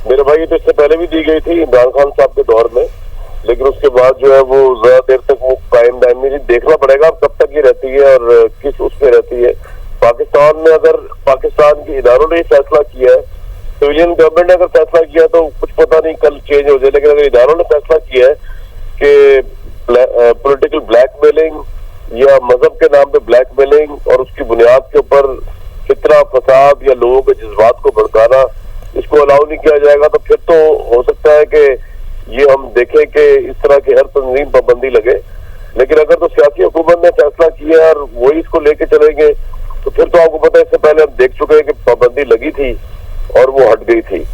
मेरे भाई, तो इससे पहले भी दी गई थी इमरान खान साहब के दौर में, लेकिन उसके बाद जो है वो ज्यादा देर तक वो कायम दायम नहीं। देखना पड़ेगा कब तक ये रहती है और किस उस पे रहती है। पाकिस्तान में अगर पाकिस्तान के इदारों ने फैसला किया है, सिविलियन गवर्नमेंट ने अगर फैसला किया तो कुछ पता नहीं कल चेंज हो जाए, लेकिन अगर इदारों ने फैसला किया है कि पॉलिटिकल ब्लैकमेलिंग या मजहब के नाम पे ब्लैकमेलिंग और उसकी बुनियाद के ऊपर फितना फसाद या लोगों के जज्बात को भड़काना, इसको अलाउ नहीं किया जाएगा, तो फिर तो हो सकता है कि ये हम देखें कि इस तरह की हर तंजीम पाबंदी लगे। लेकिन अगर तो सियासी हुकूमत ने फैसला किया और वही इसको लेके चलेंगे, तो फिर तो आपको पता है इससे पहले हम देख चुके हैं कि पाबंदी लगी थी और वो हट गई थी।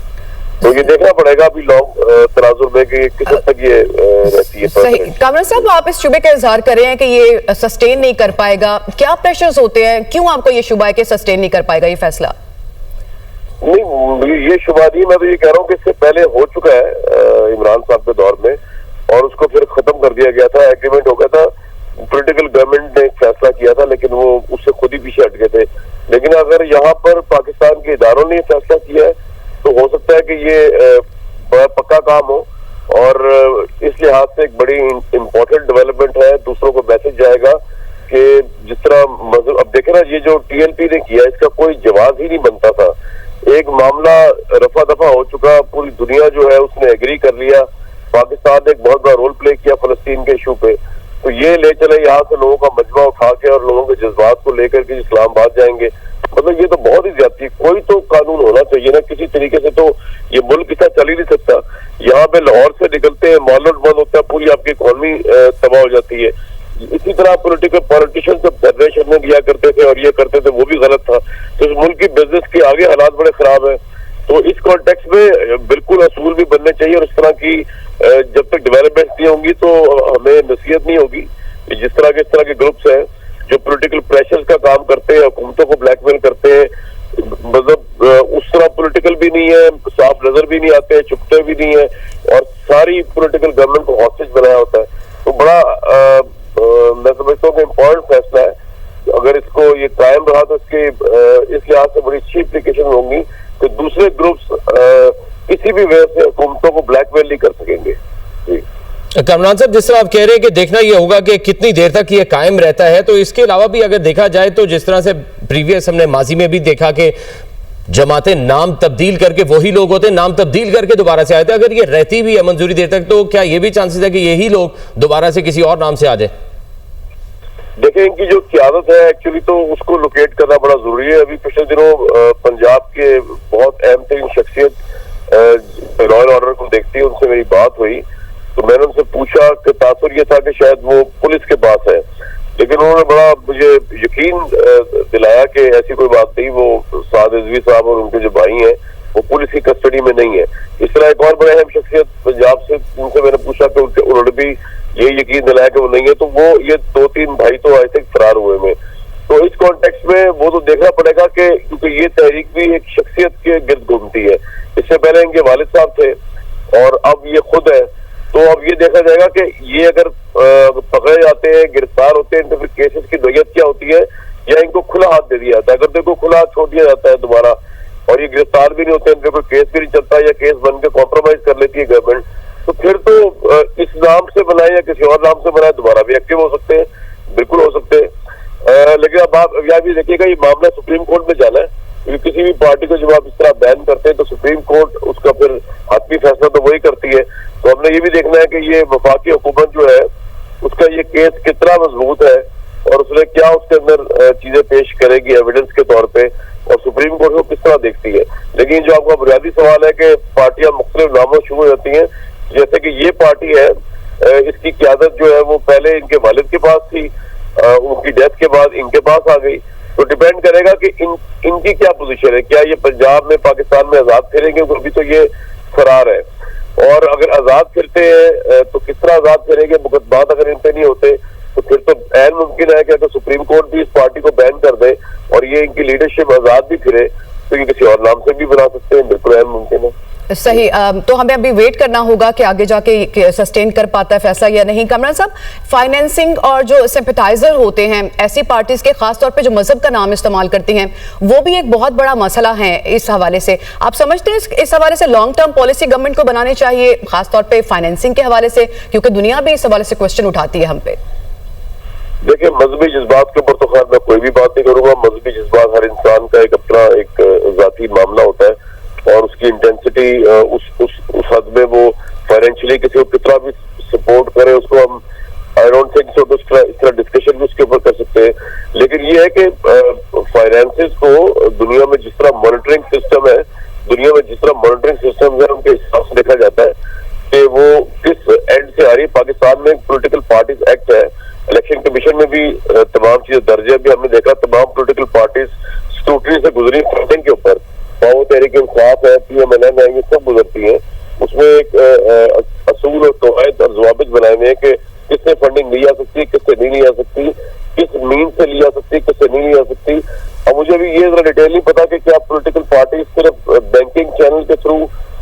तो ये देखना पड़ेगा अभी लॉन्ग तराजुर में कि किस हद तक ये रहती है। सही। कामरान साहब, आप इस शुबे का इजहार कर रहे हैं कि ये सस्टेन नहीं कर पाएगा, क्या प्रेशर्स होते हैं, क्यों आपको ये शुबा है कि सस्टेन नहीं कर पाएगा ये फैसला? नहीं, ये शुबा नहीं, मैं तो ये कह रहा हूँ कि इससे पहले हो चुका है इमरान साहब के दौर में, और उसको फिर खत्म कर दिया गया था, एग्रीमेंट हो गया था, पॉलिटिकल गवर्नमेंट ने फैसला किया था, लेकिन वो उससे खुद ही पीछे हट गए थे। लेकिन अगर यहाँ पर पाकिस्तान के इदारों ने फैसला किया है तो हो सकता है कि ये पक्का काम हो, और इस लिहाज से एक बड़ी इम्पोर्टेंट डेवलपमेंट है। दूसरों को मैसेज जाएगा कि जिस तरह अब देखे ना, ये जो TLP ने किया इसका कोई जवाब ही नहीं बनता था। एक मामला रफा दफा हो चुका, पूरी दुनिया जो है उसने एग्री कर लिया, पाकिस्तान ने एक बहुत बड़ा रोल प्ले किया फलस्तीन के इशू पे, तो ये ले चले यहाँ से लोगों का मजमा उठा के और लोगों के जज्बात को लेकर के इस्लामाबाद जाएंगे, मतलब ये तो बहुत ही ज्यादती है। कोई तो कानून होना चाहिए ना, किसी तरीके से तो ये मुल्क इतना चल ही नहीं सकता। यहाँ पे लाहौर से निकलते हैं माल रोड बंद होता है, पूरी आपकी इकॉनमी तबाह हो जाती है। इसी तरह पॉलिटिशियन से फेडरेशन में दिया करते थे और ये करते थे, वो भी गलत था। तो इस मुल्क की बिजनेस के आगे हालात बड़े खराब है। तो इस कॉन्टेक्स्ट में बिल्कुल असूल भी बनने चाहिए, और इस तरह की जब तक डेवलपमेंट नहीं होंगी तो हमें नसीहत नहीं होगी। जिस तरह के ग्रुप्स हैं जो पॉलिटिकल प्रेशर्स का काम करते हैं, हुकूमतों को ब्लैकमेल करते हैं, मतलब उस तरह पॉलिटिकल भी नहीं है, साफ नजर भी नहीं आते, चुपते भी नहीं है, और सारी पॉलिटिकल गवर्नमेंट को हॉस्टेज बनाया होता है। तो बड़ा मैं समझता हूँ कि इम्पोर्टेंट फैसला है। अगर इसको ये कायम रहा तो इसके इस लिहाज से बड़ी अच्छी एप्लीकेशन होंगी कि दूसरे ग्रुप्स किसी भी वजह से हुकूमतों को ब्लैकमेल नहीं कर सकेंगे। कामरान साहब, जिस तरह आप कह रहे हैं कि देखना यह होगा कि कितनी देर तक ये कायम रहता है, तो इसके अलावा भी अगर देखा जाए तो जिस तरह से प्रीवियस हमने माजी में भी देखा कि जमातें नाम तब्दील करके वही लोग होते, नाम तब्दील करके दोबारा से आए थे, अगर ये रहती भी है मंजूरी देर तक, तो क्या ये भी चांसेस है कि यही लोग दोबारा से किसी और नाम से आ जाए? देखिए, इनकी जो क़यादत है एक्चुअली तो उसको लोकेट करना बड़ा जरूरी है। अभी पिछले दिनों पंजाब के बहुत अहम तरीन शख्सियत लॉ एंड ऑर्डर को देखती है, उनसे मेरी बात हुई, तो मैंने उनसे पूछा कि तासुर ये था कि शायद वो पुलिस के पास है, लेकिन उन्होंने बड़ा मुझे यकीन दिलाया कि ऐसी कोई बात नहीं, वो साद रिजवी साहब और उनके जो भाई हैं वो पुलिस की कस्टडी में नहीं है। इस तरह एक और बड़े अहम शख्सियत पंजाब से, उनसे मैंने पूछा कि उन्होंने भी ये यकीन दिलाया कि वो नहीं है, तो वो ये 2-3 भाई तो आज तक फरार हुए में। तो इस कॉन्टेक्स्ट में वो तो देखना पड़ेगा कि क्योंकि ये तहरीक भी एक शख्सियत के गिर्द घूमती है। इससे पहले इनके वालिद साहब थे और अब ये खुद है, तो अब ये देखा जाएगा कि ये अगर पकड़े जाते हैं, गिरफ्तार होते हैं, तो फिर केसेस की नोयत क्या होती है, या इनको खुला हाथ दे दिया जाता है। अगर देखो खुला हाथ छोड़ दिया जाता है दोबारा और ये गिरफ्तार भी नहीं होते, इनके कोई केस भी नहीं चलता, या केस बन के कॉम्प्रोमाइज कर लेती है गवर्नमेंट, तो फिर तो इस नाम से बनाए या किसी और नाम से बनाए दोबारा भी एक्टिव हो सकते हैं, बिल्कुल हो सकते हैं। लेकिन अब आप यह भी देखिएगा, ये मामला सुप्रीम कोर्ट में जाना है, क्योंकि किसी भी पार्टी को जब आप इस तरह बैन करते हैं तो सुप्रीम कोर्ट उसका फिर आखिरी फैसला तो वही करती है। तो हमने ये भी देखना है कि ये वफाकी हुकूमत जो है उसका ये केस कितना मजबूत है और उसने क्या उसके अंदर चीजें पेश करेगी एविडेंस के तौर पे, और सुप्रीम कोर्ट को किस तरह देखती है। लेकिन जो आपका बुनियादी सवाल है कि पार्टियां मुख्तलिफ नामों शुरू हो जाती हैं, जैसे कि ये पार्टी है, इसकी क़यादत जो है वो पहले इनके वालिद के पास थी, उनकी डेथ के बाद इनके पास आ गई, तो डिपेंड करेगा कि इनकी क्या पोजीशन है। क्या ये पंजाब में पाकिस्तान में आजाद फिरेंगे, अभी तो ये फरार है, और अगर आजाद फिरते हैं तो किस तरह आजाद फिरेंगे, मुकदमात अगर इन पे नहीं होते तो फिर तो ऐन मुमकिन है कि अगर सुप्रीम कोर्ट भी इस पार्टी को बैन कर दे और ये इनकी लीडरशिप आजाद भी फिरे तो ये किसी और नाम से भी बना सकते हैं, बिल्कुल ऐन मुमकिन है। सही। तो हमें अभी वेट करना होगा कि आगे जाके सस्टेन कर पाता है फैसला या नहीं। कमरान साहब, फाइनेंसिंग और जो सिंपैथाइजर होते हैं ऐसी पार्टीज के, खासतौर पे जो मजहब का नाम इस्तेमाल करती हैं, वो भी एक बहुत बड़ा मसला है इस हवाले से। आप समझते हैं इस हवाले से लॉन्ग टर्म पॉलिसी गवर्नमेंट को बनानी चाहिए, खासतौर पे फाइनेंसिंग के हवाले से, क्योंकि दुनिया भी इस हवाले से क्वेश्चन उठाती है हम पे? देखिए, मजहबी जज्बात के ऊपर तो खैर मैं कोई भी बात नहीं करूंगा। मजहबी जज्बात हर इंसान का एक अपना एक जाती मामला होता है और उसकी इंटेंसिटी उस हद में वो फाइनेंशियली किसी को कितना भी सपोर्ट करे, उसको हम आई डोंट थिंक सो इस तरह डिस्कशन भी उसके ऊपर कर सकते हैं। लेकिन ये है कि फाइनेंसेस को दुनिया में जिस तरह मॉनिटरिंग सिस्टम है, दुनिया में जिस तरह मॉनिटरिंग सिस्टम है, उनके हिसाब से देखा जाता है कि वो किस एंड से आ रही है। पाकिस्तान में पॉलिटिकल पार्टीज एक्ट है, इलेक्शन कमीशन में भी तमाम चीजें दर्ज है। भी हमने देखा तमाम पॉलिटिकल पार्टीज स्क्रूटनी से गुजरी फंडिंग के ऊपर। तहरीक इंसाफ है, PMLN है, ये सब गुजरती है। उसमें एक असूल और कवायद और जवाबित बनाए हुए हैं कि किससे फंडिंग ली जा सकती है, किससे नहीं ली जा सकती, किस मीन से ली जा सकती है, किससे नहीं ली जा सकती। अब मुझे भी ये जरा डिटेल नहीं पता कि क्या पॉलिटिकल पार्टी सिर्फ बैंकिंग चैनल के थ्रू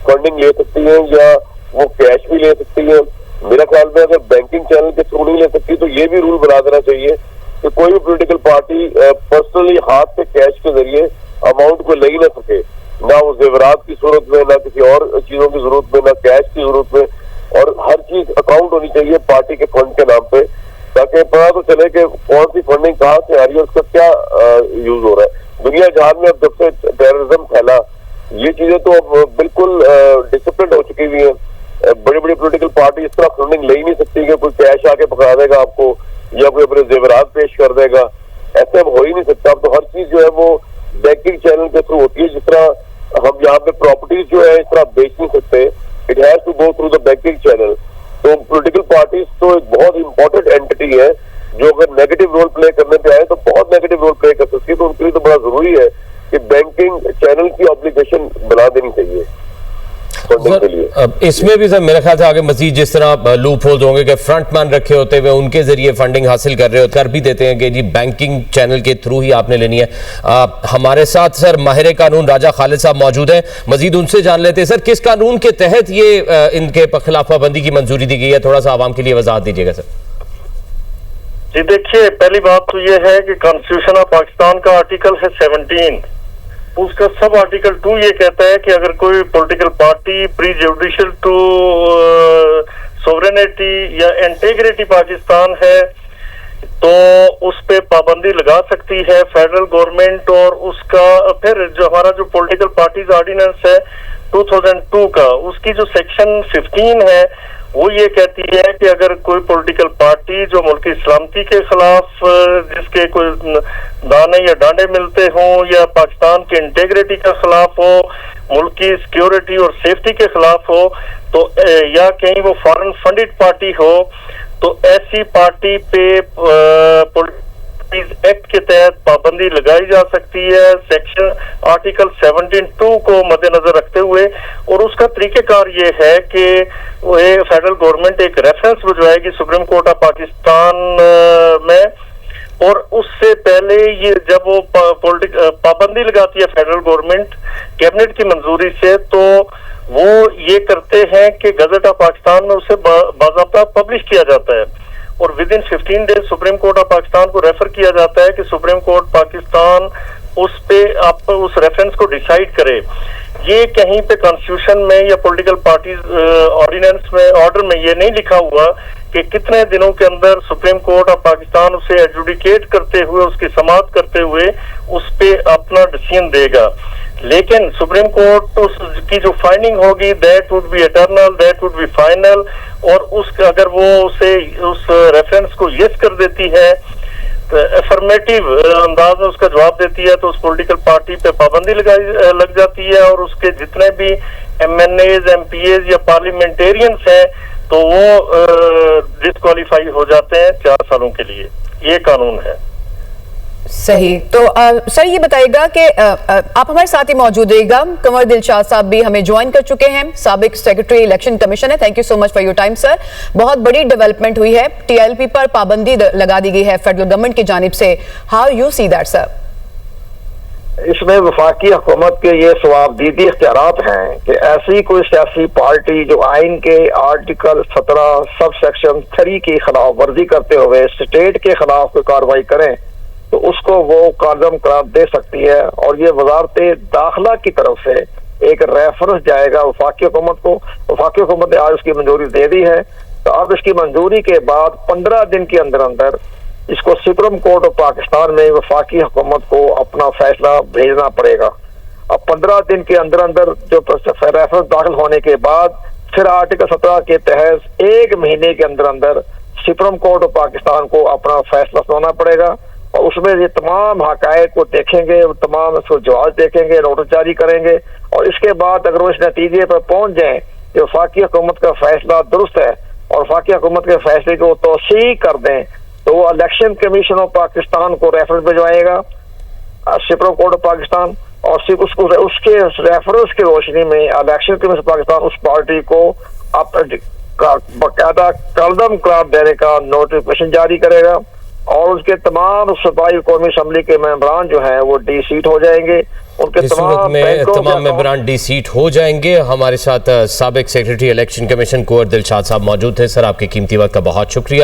फंडिंग ले सकती है या वो कैश भी ले सकती है। मेरा ख्याल में अगर बैंकिंग चैनल के थ्रू नहीं ले सकती तो ये भी रूल बना देना चाहिए कि कोई भी पॉलिटिकल पार्टी पर्सनली हाथ से कैश के जरिए अमाउंट को ले ही ना सके, ना वो जेवरात की सूरत में, ना किसी और चीजों की जरूरत में, ना कैश की जरूरत में। और हर चीज अकाउंट होनी चाहिए पार्टी के फंड के नाम पे, ताकि पता तो चले कि कौन सी फंडिंग कहाँ से आ रही है, उसका क्या यूज हो रहा है। दुनिया जहान में अब जब से टेररिज्म फैला, ये चीजें तो अब बिल्कुल डिसिप्लिन हो चुकी हुई है। बड़ी बड़ी पॉलिटिकल पार्टी इस तरह फंडिंग ले ही नहीं सकती कि कोई कैश आके पकड़ा देगा आपको या कोई अपने जेवरात पेश कर देगा। ऐसे अब हो ही नहीं सकता। अब तो हर चीज जो है वो बैंकिंग चैनल के थ्रू होती है। जिस तरह हम यहाँ पे प्रॉपर्टीज जो है इस तरह बेच नहीं सकते, it has to go through the banking channel. तो पॉलिटिकल पार्टीज तो एक बहुत इंपॉर्टेंट एंटिटी है जो अगर नेगेटिव रोल प्ले करने पे आए तो बहुत नेगेटिव रोल प्ले कर सकती है। तो उनके लिए तो बड़ा जरूरी है कि बैंकिंग चैनल की ऑब्लिगेशन बना देनी चाहिए। अब इसमें भी सर मेरे ख्याल से आगे मजीद जिस तरह लूप होल्स होंगे कि फ्रंट मैन रखे होते हुए उनके जरिए फंडिंग हासिल कर रहे हो, कर भी देते हैं कि जी बैंकिंग चैनल के थ्रू ही आपने लेनी है। हमारे साथ सर माहिर कानून राजा खालिद साहब मौजूद हैं, मजीद उनसे जान लेते हैं। सर, किस कानून के तहत ये इनके खिलाफ पाबंदी की मंजूरी दी गई है, थोड़ा सा आवाम के लिए वजाहत दीजिएगा सर। जी देखिए, पहली बात तो ये है कि कॉन्स्टिट्यूशन ऑफ पाकिस्तान का आर्टिकल है 17, उसका सब आर्टिकल 2 ये कहता है कि अगर कोई political party prejudicial to sovereignty या इंटीग्रिटी पाकिस्तान है तो उस पे पाबंदी लगा सकती है फेडरल गवर्नमेंट। और उसका फिर जो हमारा जो पॉलिटिकल पार्टीज ऑर्डिनेंस है 2002 का, उसकी जो सेक्शन 15 है वो ये कहती है कि अगर कोई पॉलिटिकल पार्टी जो मुल्की सलामती के खिलाफ जिसके कोई दाने या डांडे मिलते हों या पाकिस्तान की इंटीग्रिटी के खिलाफ हो, मुल्क की सिक्योरिटी और सेफ्टी के खिलाफ हो, तो या कहीं वो फॉरेन फंडेड पार्टी हो, तो ऐसी पार्टी पे एक्ट के तहत पाबंदी लगाई जा सकती है सेक्शन आर्टिकल 17(2) को मद्देनजर रखते हुए। और उसका तरीकेकार ये है कि फेडरल गवर्नमेंट एक रेफरेंस भिजवाएगी सुप्रीम कोर्ट ऑफ पाकिस्तान में, और उससे पहले ये जब वो पाबंदी लगाती है फेडरल गवर्नमेंट कैबिनेट की मंजूरी से, तो वो ये करते हैं कि गजट ऑफ पाकिस्तान में उसे बाकायदा पब्लिश किया जाता है और with in 15 days supreme court of Pakistan को रेफर किया जाता है कि सुप्रीम कोर्ट पाकिस्तान उस पे आप उस रेफरेंस को डिसाइड करे। ये कहीं पे कॉन्स्टिट्यूशन में या पॉलिटिकल पार्टीज ऑर्डिनेंस में ऑर्डर में ये नहीं लिखा हुआ कि कितने दिनों के अंदर सुप्रीम कोर्ट ऑफ पाकिस्तान उसे एडजुडिकेट करते हुए, उसकी समाअत करते हुए उस पे अपना डिसीजन देगा। लेकिन सुप्रीम कोर्ट उसकी जो फाइंडिंग होगी that would be eternal, that would be final. और अगर वो उसे उस रेफरेंस को यस कर देती है, तो अफर्मेटिव अंदाज में उसका जवाब देती है, तो उस पॉलिटिकल पार्टी पे पाबंदी लग जाती है और उसके जितने भी MNAs, MPAs या पार्लियामेंटेरियंस हैं तो वो डिस्क्वालीफाई हो जाते हैं 4 सालों के लिए। ये कानून है। सही। तो सर ये बताइएगा कि आप हमारे साथ ही मौजूद रहिएगा। कंवर दिलशाद साहब भी हमें ज्वाइन कर चुके हैं, साबिक सेक्रेटरी इलेक्शन कमीशन है। Thank you so much for your time sir. बहुत बड़ी डेवलपमेंट हुई है, TLP पर पाबंदी लगा दी गई है फेडरल गवर्नमेंट की जानिब से। How you see that sir? इसमें वफाकी हुकूमत के ये सवाबदीदी इख्तियारात हैं कि ऐसी कोई सियासी पार्टी जो आइन के आर्टिकल 17 सब सेक्शन 3 की खिलाफ वर्जी करते हुए स्टेट के खिलाफ कोई कार्रवाई करें तो उसको वो कायम करार दे सकती है। और ये वजारत दाखिला की तरफ से एक रेफरेंस जाएगा वफाकी हुकूमत को। वफाकी हुकूमत ने आज उसकी मंजूरी दे दी है, तो अब इसकी मंजूरी के बाद 15 दिन के अंदर अंदर इसको सुप्रीम कोर्ट ऑफ पाकिस्तान में वफाकी हुकूमत को अपना फैसला भेजना पड़ेगा। अब 15 दिन के अंदर अंदर जो रेफरेंस दाखिल होने के बाद फिर आर्टिकल 17 के तहत 1 महीने के अंदर अंदर सुप्रीम कोर्ट ऑफ पाकिस्तान को अपना फैसला सुनाना पड़ेगा और उसमें ये तमाम हकायक को देखेंगे, तमाम उसको जवाब देखेंगे, नोटिस जारी करेंगे और इसके बाद अगर वो इस नतीजे पर पहुंच जाए कि वफाकी हुकूमत का फैसला दुरुस्त है और वफाकी हुकूमत के फैसले को तौसीह कर दें तो वो इलेक्शन कमीशन ऑफ पाकिस्तान को रेफरेंस भिजवाएगा सुप्रीम कोर्ट ऑफ पाकिस्तान और सिर्फ उसको उसके रेफरेंस की रोशनी में इलेक्शन कमीशन पाकिस्तान उस पार्टी को बाकायदा कलदम करार देने का नोटिफिकेशन जारी करेगा और उसके तमाम सूबाई कौमी असम्बली के मेंबरान जो हैं वो डी सीट हो जाएंगे। उनके इस सूरत में तमाम मेंबरान डी सीट हो जाएंगे। हमारे साथ साबिक सेक्रेटरी इलेक्शन कमीशन कुंवर दिलशाद साहब मौजूद थे। सर, आपके कीमती वक्त का बहुत शुक्रिया।